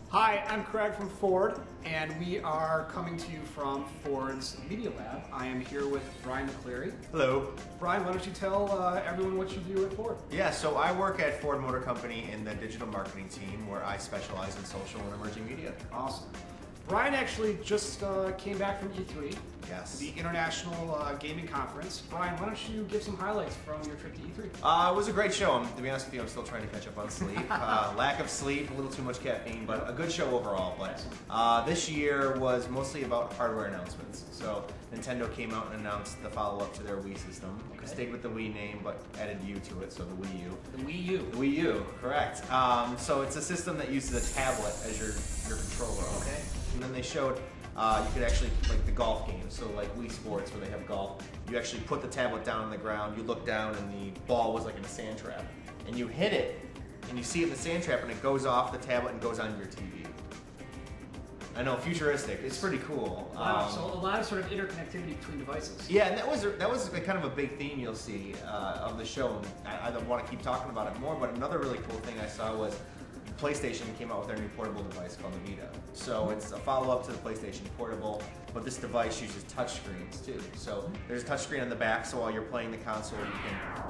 Hi, I'm Craig from Ford, and we are coming to you from Ford's Media Lab. I am here with Brian McCleary. Hello. Brian, why don't you tell everyone what you do at Ford? Yeah, so I work at Ford Motor Company in the digital marketing team where I specialize in social and emerging media. Awesome. Brian actually just came back from E3, Yes. the International Gaming Conference. Brian, why don't you give some highlights from your trip to E3? It was a great show. To be honest with you, I'm still trying to catch up on sleep. Lack of sleep, a little too much caffeine, but a good show overall. But this year was mostly about hardware announcements. So Nintendo came out and announced the follow-up to their Wii system. Okay. Stayed with the Wii name, but added U to it, so the Wii U. The Wii U. The Wii U, correct. So it's a system that uses a tablet as your controller. Okay. And then they showed you could actually, like the golf games, so like Wii Sports where they have golf, you actually put the tablet down on the ground, you look down and the ball was like in a sand trap. And you hit it, and you see it in the sand trap and it goes off the tablet and goes onto your TV. I know, futuristic, it's pretty cool. Wow, so a lot of sort of interconnectivity between devices. Yeah, and that was kind of a big theme you'll see of the show. And I don't want to keep talking about it more, but another really cool thing I saw was PlayStation came out with their new portable device called the Vita. So it's a follow-up to the PlayStation Portable, but this device uses touchscreens too. So there's a touchscreen on the back, so while you're playing the console, you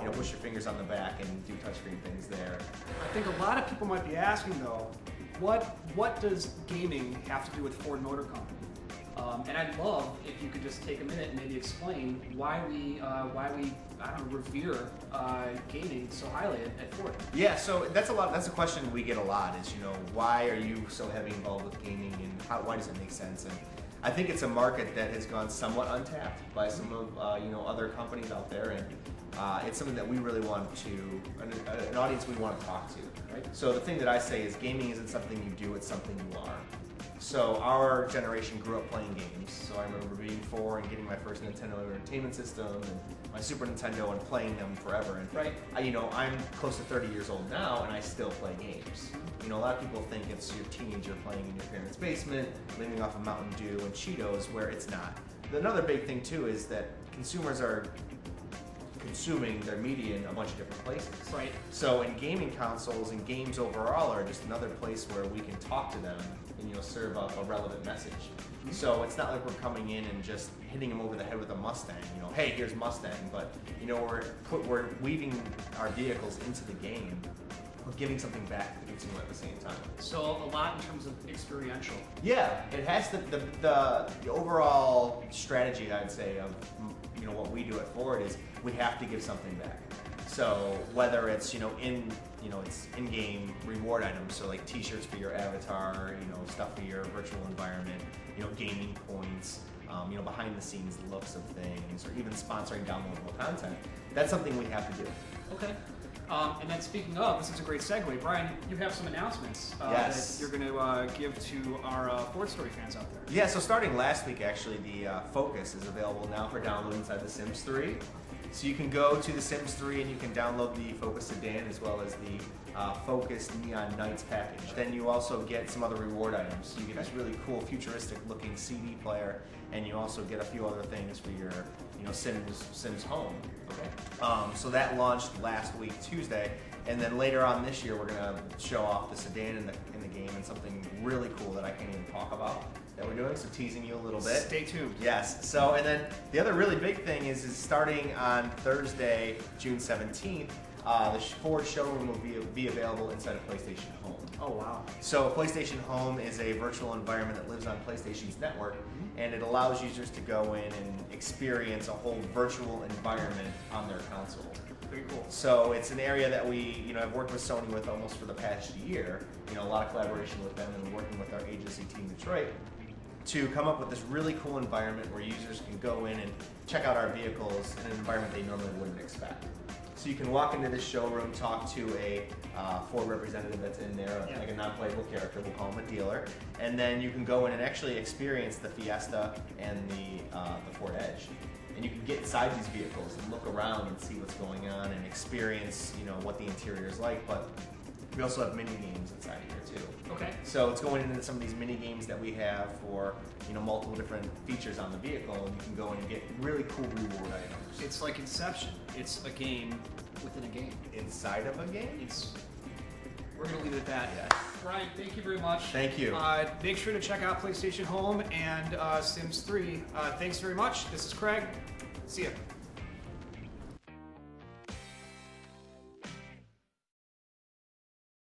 can push your fingers on the back and do touchscreen things there. I think a lot of people might be asking though, what does gaming have to do with Ford Motor Company? And I'd love if you could just take a minute and maybe explain why we I don't know, revere gaming so highly at Ford. Yeah, so that's a question we get a lot is, why are you so heavily involved with gaming and why does it make sense? And I think it's a market that has gone somewhat untapped by some of other companies out there, and it's something that we really want to, an audience we want to talk to. Right? So the thing that I say is gaming isn't something you do, it's something you are. So our generation grew up playing games. So I remember being 4 and getting my first Nintendo Entertainment System and my Super Nintendo and playing them forever. And right. I'm close to 30 years old now and I still play games. A lot of people think it's your teenager playing in your parents' basement, living off of Mountain Dew and Cheetos, where it's not. Another big thing too is that consumers are consuming their media in a bunch of different places. Right. So in gaming consoles and games overall are just another place where we can talk to them and serve up a relevant message. Mm-hmm. So it's not like we're coming in and just hitting them over the head with a Mustang. Hey, here's Mustang, but we're weaving our vehicles into the game. We're giving something back to the consumer at the same time. So a lot in terms of experiential. Yeah, it has the overall strategy, I'd say, of what we do at Ford is we have to give something back. So whether it's it's in-game reward items, so like T-shirts for your avatar, stuff for your virtual environment, gaming points, behind-the-scenes looks of things, or even sponsoring downloadable content. That's something we have to do. Okay. And then speaking of, this is a great segue. Brian, you have some announcements yes. that you're going to give to our Ford Story fans out there. Yeah, so starting last week, actually, the Focus is available now for download inside The Sims 3. So you can go to The Sims 3 and you can download the Focus Sedan as well as the Focus Neon Nights package. Then you also get some other reward items. So you get this really cool futuristic looking CD player, and you also get a few other things for your Sims home. Okay. So that launched last week, Tuesday, and then later on this year we're going to show off the sedan in the game and something really cool that I can't even talk about that we're doing, so teasing you a little bit. Stay tuned. Yes. So, and then the other really big thing is starting on Thursday, June 17th, the Ford showroom will be available inside of PlayStation Home. Oh, wow. So PlayStation Home is a virtual environment that lives on PlayStation's network, and it allows users to go in and experience a whole virtual environment on their console. Very cool. So it's an area that we, have worked with Sony with almost for the past year. A lot of collaboration with them and working with our agency team Detroit to come up with this really cool environment where users can go in and check out our vehicles in an environment they normally wouldn't expect. So you can walk into this showroom, talk to a Ford representative that's in there, like a non-playable character, we'll call him a dealer, and then you can go in and actually experience the Fiesta and the Ford Edge. And you can get inside these vehicles and look around and see what's going on and experience, what the interior is like. But we also have mini games inside of here too. Okay. So it's going into some of these mini games that we have for multiple different features on the vehicle, and you can go in and get really cool reward items. It's like Inception. It's a game within a game. Inside of a game? We're going to leave it at that. Yeah. Ryan, thank you very much. Thank you. Make sure to check out PlayStation Home and Sims 3. Thanks very much. This is Craig. See ya.